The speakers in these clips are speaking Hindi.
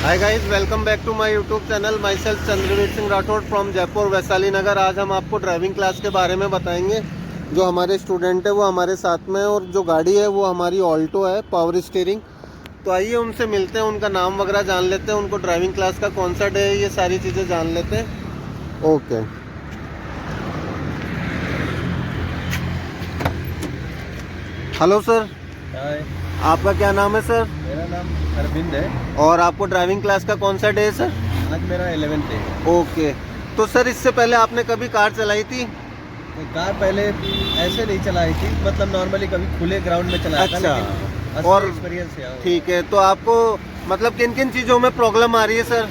Hi guys, welcome back to my YouTube channel. Myself Chandraveer Singh Rathore from Jaipur Vaishali Nagar. आज हम आपको ड्राइविंग क्लास के बारे में बताएंगे। जो हमारे स्टूडेंट है वो हमारे साथ में है और जो गाड़ी है वो हमारी ऑल्टो है, पावर स्टीयरिंग। तो आइए उनसे मिलते हैं, उनका नाम वगैरह जान लेते हैं, उनको ड्राइविंग क्लास का कौन सा डे है ये सारी चीज़ें जान लेते हैं। Okay, hello sir. हाय, आपका क्या नाम है सर? मेरा नाम अरविंद है और आपको ड्राइविंग क्लास का कौन सा डे है सर? आज मेरा 11th डे है। ओके, तो सर इससे पहले आपने कभी कार चलाई थी? तो कार पहले ऐसे नहीं चलाई थी, मतलब नॉर्मली कभी खुले ग्राउंड में चलाया था, अच्छा, लेकिन और एक्सपीरियंस है। ठीक है, तो आपको मतलब किन किन चीज़ों में प्रॉब्लम आ रही है सर?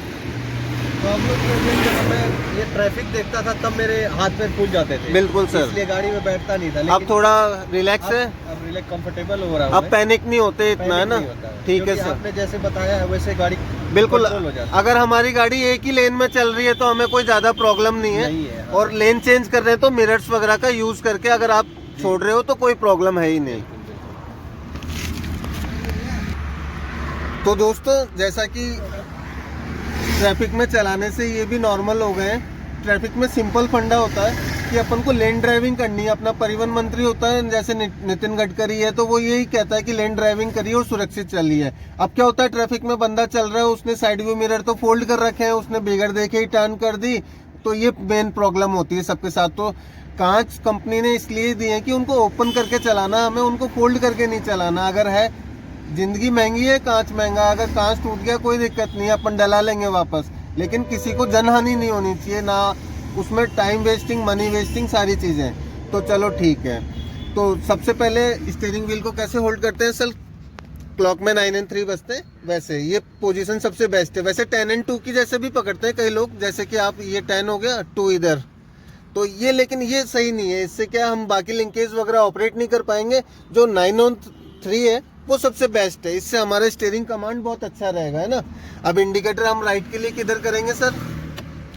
प्रॉब्लम जब मैं ये ट्रैफिक देखता था तब मेरे हाथ पैर फूल जाते थे। बिल्कुल सर, इसलिए गाड़ी में बैठता नहीं था, लेकिन अब थोड़ा रिलैक्स है, अब रिलैक्स कंफर्टेबल हो रहा हूं अब मैं। पैनिक नहीं होते इतना, है ना? पैनिक नहीं होता है, ठीक है क्योंकि सर, आपने जैसे बताया है वैसे गाड़ी बिल्कुल। कंट्रोल हो जाती है। अगर हमारी गाड़ी एक ही लेन में चल रही है तो हमें कोई ज़्यादा प्रॉब्लम नहीं है, नहीं है, हाँ। और लेन चेंज कर रहे हैं तो मिरर्स वगैरह का यूज़ करके अगर आप छोड़ रहे हो तो कोई प्रॉब्लम है ही नहीं। तो दोस्तों, जैसा कि ट्रैफिक में चलाने से ये भी नॉर्मल हो गए हैं। ट्रैफिक में सिंपल फंडा होता है कि अपन को लेन ड्राइविंग करनी है। अपना परिवहन मंत्री होता है जैसे नितिन गडकरी है, तो वो यही कहता है कि लेन ड्राइविंग करिए और सुरक्षित चलिए। अब क्या होता है, ट्रैफिक में बंदा चल रहा है, उसने साइड व्यू मिरर तो फोल्ड कर रखे हैं, उसने बगैर देखे ही टर्न कर दी, तो ये मेन प्रॉब्लम होती है सबके साथ। तो कांच कंपनी ने इसलिए दिए हैं कि उनको ओपन करके चलाना, हमें उनको फोल्ड करके नहीं चलाना। अगर है, जिंदगी महंगी है, कांच महंगा, अगर कांच टूट गया कोई दिक्कत नहीं है, अपन डला लेंगे वापस, लेकिन किसी को जनहानि नहीं होनी चाहिए, ना उसमें टाइम वेस्टिंग, मनी वेस्टिंग, सारी चीज़ें। तो चलो ठीक है। तो सबसे पहले स्टीयरिंग व्हील को कैसे होल्ड करते हैं सर? क्लॉक में 9 और 3 बजते हैं, वैसे ये पोजीशन सबसे बेस्ट है। वैसे 10 और 2 की जैसे भी पकड़ते हैं कई लोग, जैसे कि आप ये 10 हो गया, 2 इधर, तो ये, लेकिन ये सही नहीं है। इससे क्या हम बाकी लिंकेज वगैरह ऑपरेट नहीं कर पाएंगे। जो 9 और 3 है वो सबसे बेस्ट है, इससे हमारा स्टीयरिंग कमांड बहुत अच्छा रहेगा, है ना? अब इंडिकेटर हम राइट के लिए किधर करेंगे सर?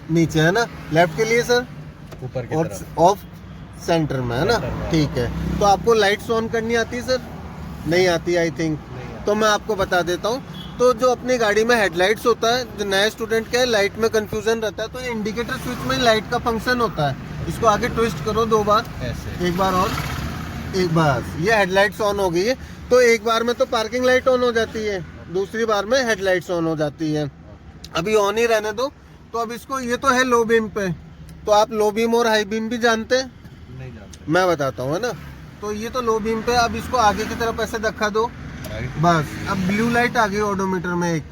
नीचे, है ना? लेफ्ट के लिए सर ऊपर की और तरफ। ऑफ सेंटर में, है ना? ठीक है। तो आपको लाइट्स ऑन करनी आती है सर? नहीं आती आई थिंक, तो मैं आपको बता देता हूँ। तो जो अपनी गाड़ी में हेडलाइट्स होता है, जो नया स्टूडेंट क्या है, लाइट में कंफ्यूजन रहता है, तो ये इंडिकेटर स्विच में लाइट का फंक्शन होता है। इसको आगे ट्विस्ट करो 2 बार, ऐसे एक बार और, एक बार, ये हेडलाइट्स ऑन हो गई है। तो एक बार में तो पार्किंग लाइट ऑन हो जाती है, दूसरी बार में हेडलाइट्स ऑन हो जाती है। अभी ऑन ही रहने दो। तो अब इसको, ये तो है लो बीम पे, तो आप लो बीम और हाई बीम भी जानते हैं? नहीं जानते, मैं बताता हूँ, है ना? तो ये तो लो बीम पे, अब इसको आगे की तरफ ऐसे धक्का दो, बस। अब ब्लू लाइट आ गई ऑडोमीटर में एक,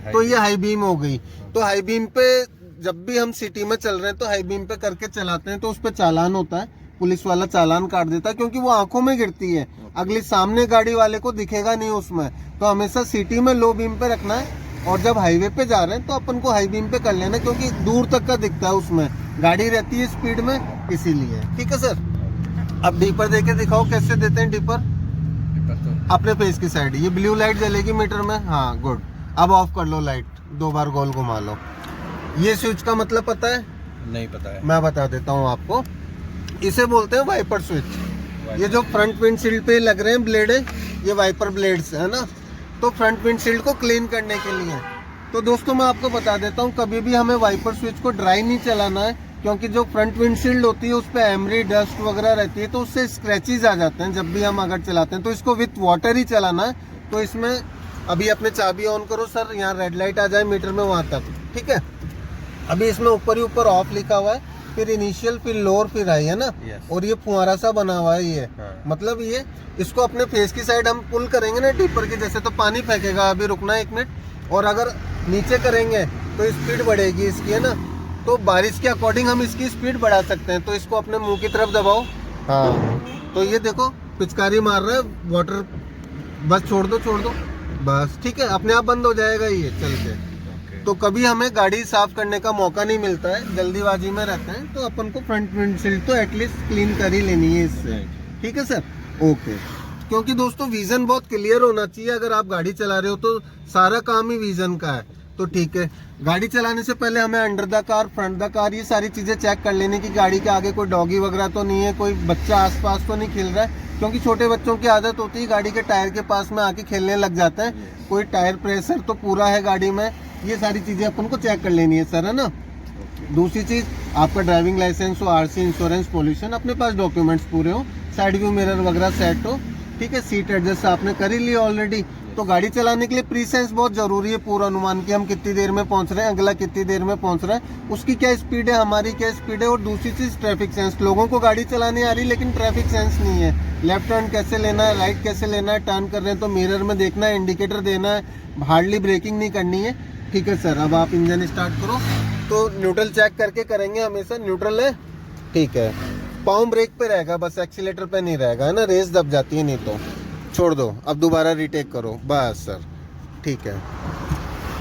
तो ये हाई बीम हो गई। तो हाई बीम पे जब भी हम सिटी में चल रहे हैं तो हाई बीम पे करके चलाते हैं, तो उस पर चालान होता है, पुलिस वाला चालान काट देता है, क्योंकि वो आंखों में गिरती है, अगली सामने गाड़ी वाले को दिखेगा नहीं उसमें। तो हमेशा सिटी में लो बीम पे रखना है, और जब हाईवे पे जा रहे हैं तो अपन को हाई बीम पे कर लेना, क्योंकि दूर तक का दिखता है, उसमें गाड़ी रहती है स्पीड में, इसीलिए। ठीक है सर? अब डीपर देके दिखाओ कैसे देते हैं डीपर। अपने फेस की साइड, ये ब्लू लाइट जलेगी मीटर में, हाँ गुड। अब ऑफ कर लो लाइट, 2 बार गोल घुमा लो। ये स्विच का मतलब पता है? नहीं पता है। मैं बता देता हूँ आपको, इसे बोलते हैं वाइपर स्विच। ये जो फ्रंट विंडशील्ड पे लग रहे हैं ब्लेड है, ये वाइपर ब्लेड्स है ना, तो फ्रंट विंडशील्ड को क्लीन करने के लिए। तो दोस्तों मैं आपको बता देता हूँ, कभी भी हमें वाइपर स्विच को ड्राई नहीं चलाना है, क्योंकि जो फ्रंट विंडशील्ड होती है उस पर एमरी, डस्ट वगैरह रहती है, तो उससे स्क्रैचेज आ जाते हैं जब भी हम अगर चलाते हैं। तो इसको विथ वाटर ही चलाना है। तो इसमें अभी अपने चाबी ऑन करो सर, यहाँ रेड लाइट आ जाए मीटर में वहाँ तक, ठीक है? अभी इसमें ऊपर ही ऊपर ऑफ लिखा हुआ है, फिर इनिशियल, फिर लोअर, फिर हाई, है ना? और ये फुहारा सा बना हुआ है ये, मतलब ये, इसको अपने फेस की साइड हम पुल करेंगे ना डीपर के जैसे, तो पानी फेंकेगा। अभी रुकना है 1 मिनट। और अगर नीचे करेंगे तो स्पीड बढ़ेगी इसकी, है ना? तो बारिश के अकॉर्डिंग हम इसकी स्पीड बढ़ा सकते हैं। तो इसको अपने मुंह की तरफ दबाओ, हाँ, तो ये देखो पिचकारी मार रहा है वाटर, बस छोड़ दो, छोड़ दो, बस, ठीक है? अपने आप बंद हो जाएगा ये चल के। तो कभी हमें गाड़ी साफ करने का मौका नहीं मिलता है, जल्दीबाजी में रहते हैं, तो अपन को फ्रंट विंडशील्ड तो एटलीस्ट क्लीन कर ही लेनी है इससे। ठीक है सर? ओके। क्योंकि दोस्तों विजन बहुत क्लियर होना चाहिए। अगर आप गाड़ी चला रहे हो तो सारा काम ही विजन का है। तो ठीक है, गाड़ी चलाने से पहले हमें under the car, front the car, ये सारी चीज़ें चेक कर लेने की गाड़ी के आगे कोई डॉगी वगैरह तो नहीं है, कोई बच्चा आसपास तो नहीं खेल रहा है, क्योंकि छोटे बच्चों की आदत होती है गाड़ी के टायर के पास में आके खेलने लग जाते हैं। कोई टायर प्रेशर तो पूरा है गाड़ी में, ये सारी चीज़ें अपन को चेक कर लेनी है सर, है ना। दूसरी चीज़, आपका ड्राइविंग लाइसेंस हो, आरसी, इंश्योरेंस, पोल्यूशन, अपने पास डॉक्यूमेंट्स पूरे हो, साइड व्यू मिरर वगैरह सेट हो, ठीक है। सीट एडजस्ट आपने कर ही लिया ऑलरेडी। तो गाड़ी चलाने के लिए प्री सेंस बहुत ज़रूरी है, पूरा अनुमान कि हम कितनी देर में पहुंच रहे हैं, अगला कितनी देर में पहुंच रहा है, उसकी क्या स्पीड है, हमारी क्या स्पीड है। और दूसरी चीज़ ट्रैफिक सेंस, लोगों को गाड़ी चलानी आ रही लेकिन ट्रैफिक सेंस नहीं है। लेफ्ट टर्न कैसे लेना है, राइट कैसे लेना है, टर्न कर रहे हैं तो मिरर में देखना है, इंडिकेटर देना है, हार्डली ब्रेकिंग नहीं करनी है, ठीक है सर। अब आप इंजन स्टार्ट करो। तो न्यूट्रल चेक करके करेंगे हमेशा, न्यूट्रल है, ठीक है। पाँव ब्रेक पे रहेगा बस, एक्सीलेटर पे नहीं रहेगा, है ना, रेस दब जाती है नहीं तो। छोड़ दो, अब दोबारा रिटेक करो, बस सर, ठीक है।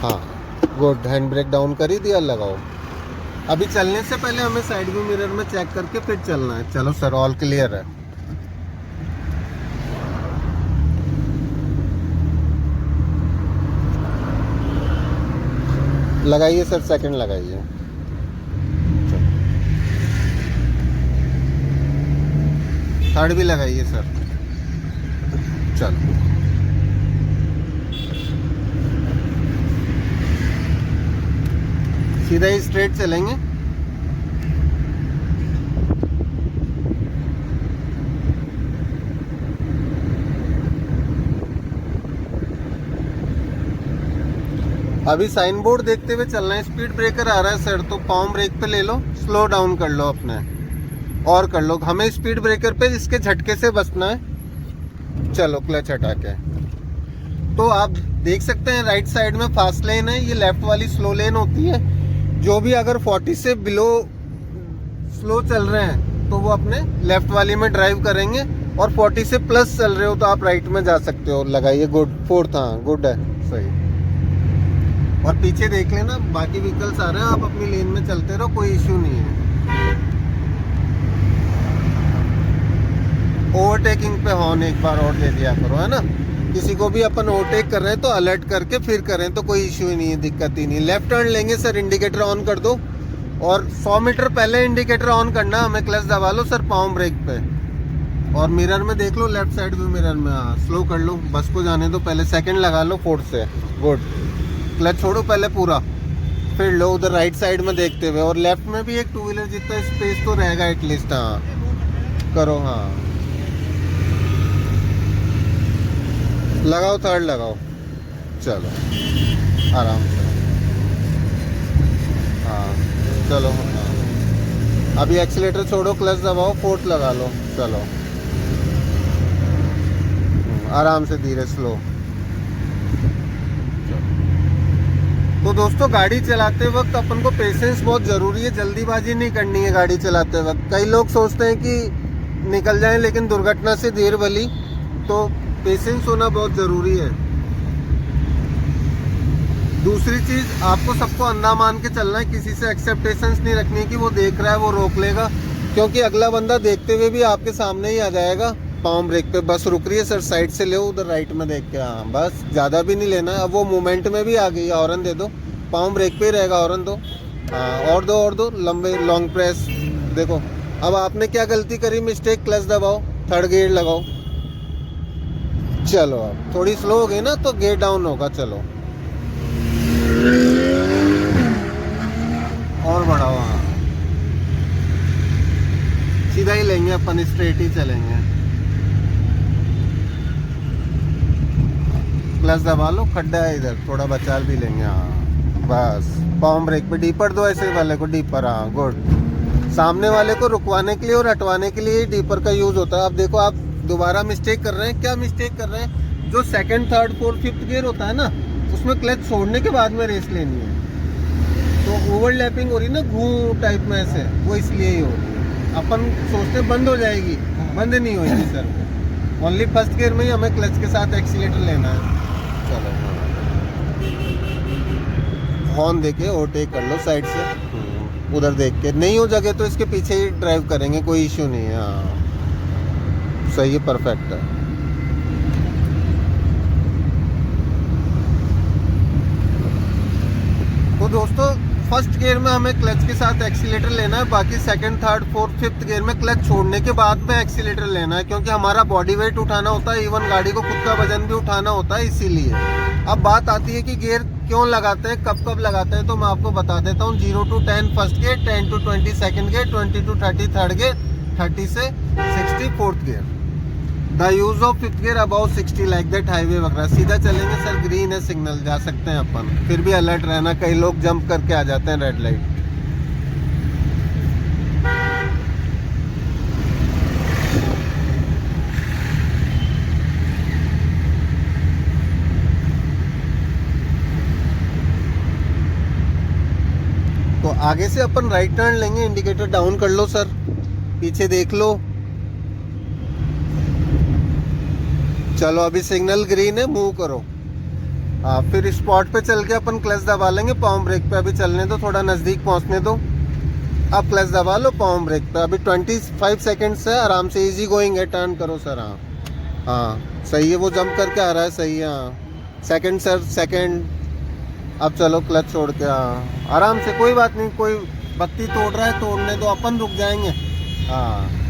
हाँ गुड, हैंड ब्रेक डाउन कर ही दिया, लगाओ। अभी चलने से पहले हमें साइड व्यू मिरर में चेक करके फिर चलना है। चलो सर, ऑल क्लियर है। लगाइए सर, सेकंड लगाइए। थर्ड भी लगाइए सर। चलो सीधा ही स्ट्रेट चलेंगे। अभी साइन बोर्ड देखते हुए चलना है। स्पीड ब्रेकर आ रहा है सर, तो पाँव ब्रेक पे ले लो, स्लो डाउन कर लो अपने, और कर लो। हमें स्पीड ब्रेकर पे इसके झटके से बचना है। चलो क्लच हटा के। तो आप देख सकते हैं राइट साइड में फास्ट लेन है, ये लेफ्ट वाली स्लो लेन होती है। जो भी अगर 40 से बिलो स्लो चल रहे हैं तो वो अपने लेफ्ट वाली में ड्राइव करेंगे, और 40 से प्लस चल रहे हो तो आप राइट में जा सकते हो। लगाइए, गुड, फोर्थ, हाँ गुड है, सही। और पीछे देख लेना, बाकी व्हीकल्स आ रहे हैं, आप अपनी लेन में चलते रहो, कोई इश्यू नहीं है। ओवरटेकिंग पे हॉर्न एक बार और दे दिया करो, है ना। किसी को भी अपन ओवरटेक कर रहे हैं तो अलर्ट करके फिर करें तो कोई इश्यू ही नहीं है, दिक्कत ही नहीं। लेफ्ट टर्न लेंगे सर, इंडिकेटर ऑन कर दो, और 100 मीटर पहले इंडिकेटर ऑन करना, हमें क्लच दबा लो सर पाँव ब्रेक पे, और मिरर में देख लो, लेफ्ट साइड व्यू मिरर में। हाँ स्लो कर लो, बस को जाने दो पहले, सेकंड लगा लो फोर्थ से, गुड। क्लच छोड़ो पहले पूरा, फिर लो उधर राइट साइड में देखते हुए, और लेफ्ट में भी एक टू व्हीलर जितना स्पेस तो रहेगा एटलीस्ट। हाँ करो, हाँ लगाओ, थर्ड लगाओ, चलो आराम से। हाँ चलो, हाँ अभी एक्सीलेटर छोड़ो, क्लच दबाओ, फोर्थ लगा लो, चलो आराम से, धीरे, स्लो। तो दोस्तों गाड़ी चलाते वक्त अपन को पेशेंस बहुत ज़रूरी है, जल्दीबाजी नहीं करनी है गाड़ी चलाते वक्त। कई लोग सोचते हैं कि निकल जाएं, लेकिन दुर्घटना से देर भली, तो पेशेंस होना बहुत ज़रूरी है। दूसरी चीज़, आपको सबको अंधा मान के चलना है, किसी से एक्सेप्टेशंस नहीं रखनी है कि वो देख रहा है वो रोक लेगा, क्योंकि अगला बंदा देखते हुए भी आपके सामने ही आ जाएगा। पाँव ब्रेक पे, बस रुक रही है सर, साइड से ले उधर राइट में देख के, हाँ बस, ज़्यादा भी नहीं लेना। अब वो मूवमेंट में भी आ गई, हॉर्न दे दो, पाँव ब्रेक पे ही रहेगा, हॉर्न दो, हाँ और दो लंबे लॉन्ग प्रेस। देखो अब आपने क्या गलती करी, मिस्टेक, क्लच दबाओ, थर्ड गियर लगाओ। चलो अब थोड़ी स्लो हो गई ना तो गियर डाउन होगा, चलो और बढ़ाओ, हाँ सीधा ही लेंगे अपन, स्ट्रेट ही चलेंगे। क्लच दबा लो, खड्डा है इधर, थोड़ा बचा भी लेंगे, हाँ बस। पाँव ब्रेक पे डीपर दो, ऐसे वाले को डीपर, हाँ गुड। सामने वाले को रुकवाने के लिए और हटवाने के लिए डीपर का यूज होता है। अब देखो आप दोबारा मिस्टेक कर रहे हैं, क्या मिस्टेक कर रहे हैं, जो second, third, fourth, fifth gear होता है ना, उसमें क्लच छोड़ने के बाद में रेस लेनी है, तो ओवरलैपिंग हो रही ना घू टाइप में ऐसे, वो इसलिए ही हो रही है। अपन सोचते बंद हो जाएगी, बंद नहीं होगी सर, ओनली फर्स्ट गियर में ही हमें क्लच के साथ एक्सीलेटर लेना है। चलो हॉर्न देके ओवरटेक कर लो साइड से, उधर देख के। नहीं हो जगह तो इसके पीछे ही ड्राइव करेंगे, कोई इश्यू नहीं है, हाँ सही है, परफेक्ट है। तो दोस्तों फर्स्ट गियर में हमें क्लच के साथ एक्सीलेटर लेना है, बाकी second, third, fourth, fifth gear में क्लच छोड़ने के बाद में एक्सीलेटर लेना है, क्योंकि हमारा बॉडी वेट उठाना होता है, इवन गाड़ी को खुद का वजन भी उठाना होता है, इसीलिए। अब बात आती है कि गियर क्यों लगाते हैं, कब कब लगाते हैं, तो मैं आपको बता देता हूँ। 0 to 10 first gear, 10 to 20 second gear, 20 to 30 third gear, 30 से 60 fourth gear. The use of fifth gear about 60 like that highway वगैरह। सीधा चलेंगे सर, ग्रीन है सिग्नल, जा सकते हैं अपन, फिर भी अलर्ट रहना, कई लोग जंप करके आ जाते हैं रेड लाइट। तो आगे से अपन राइट टर्न लेंगे, इंडिकेटर डाउन कर लो सर, पीछे देख लो। चलो अभी सिग्नल ग्रीन है, मूव करो। हाँ, फिर स्पॉट पे चल के अपन क्लच दबा लेंगे, पाम ब्रेक पे अभी चलने दो, थोड़ा नज़दीक पहुंचने दो। अब क्लच दबा लो पाम ब्रेक पे, अभी 25 सेकंड्स है, आराम से, इजी गोइंग है, टर्न करो सर। हाँ हाँ सही है, वो जंप करके आ रहा है, सही है। हाँ सेकंड सर, सेकंड। अब चलो क्लच छोड़ के, हाँ आराम से, कोई बात नहीं, कोई बत्ती तोड़ रहा है तोड़ने दो, अपन रुक जाएंगे। हाँ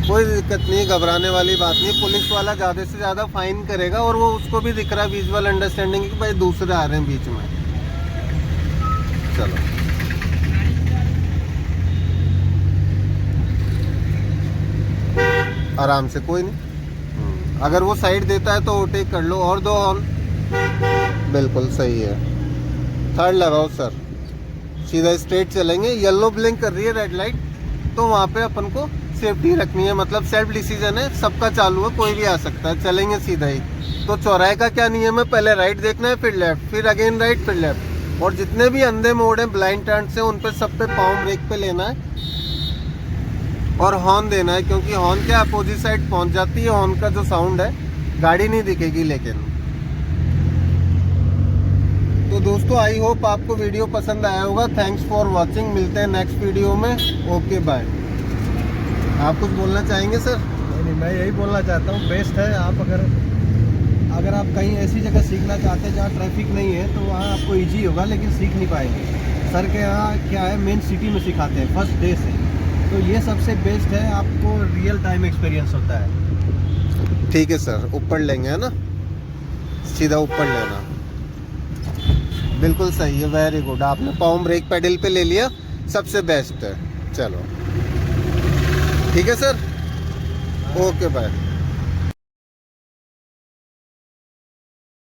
कोई दिक्कत नहीं, घबराने वाली बात नहीं। पुलिस वाला ज़्यादा से ज़्यादा फाइन करेगा, और वो उसको भी दिख रहा है विजुअल अंडरस्टैंडिंग कि भाई दूसरे आ रहे हैं बीच में। चलो आराम से, कोई नहीं। अगर वो साइड देता है तो ओवरटेक कर लो, और दो ऑन, बिल्कुल सही है। थर्ड लगाओ सर, सीधा स्ट्रेट चलेंगे। येलो ब्लिंक कर रही है रेड लाइट, तो वहाँ पे अपन को सेफ्टी रखनी है, मतलब सेल्फ डिसीजन है, सबका चालू है, कोई भी आ सकता है, चलेंगे सीधा ही। तो चौराहे का क्या नियम है, पहले राइट देखना है, फिर लेफ्ट, फिर अगेन राइट, फिर लेफ्ट। और जितने भी अंधे मोड़ हैं, ब्लाइंड टर्न से, उन पे सब पे पाँव ब्रेक पे लेना है और हॉर्न देना है, क्योंकि हॉर्न के अपोजिट साइड पहुंच जाती है, हॉर्न का जो साउंड है, गाड़ी नहीं दिखेगी लेकिन। तो दोस्तों आई होप आपको वीडियो पसंद आया होगा। थैंक्स फॉर वॉचिंग, मिलते हैं नेक्स्ट वीडियो में। Okay bye. आप कुछ बोलना चाहेंगे सर? नहीं, मैं यही बोलना चाहता हूँ, बेस्ट है। आप अगर आप कहीं ऐसी जगह सीखना चाहते हैं जहाँ ट्रैफिक नहीं है, तो वहाँ आपको इजी होगा, लेकिन सीख नहीं पाएंगे। सर के यहाँ क्या है, मेन सिटी में सिखाते हैं फर्स्ट डे से, तो ये सबसे बेस्ट है, आपको रियल टाइम एक्सपीरियंस होता है। ठीक है सर, ऊपर लेंगे, है ना, सीधा ऊपर लेना, बिल्कुल सही है, वेरी गुड। आपने पाम ब्रेक पेडल पे ले लिया, सबसे बेस्ट है। चलो ठीक है सर, ओके बाय।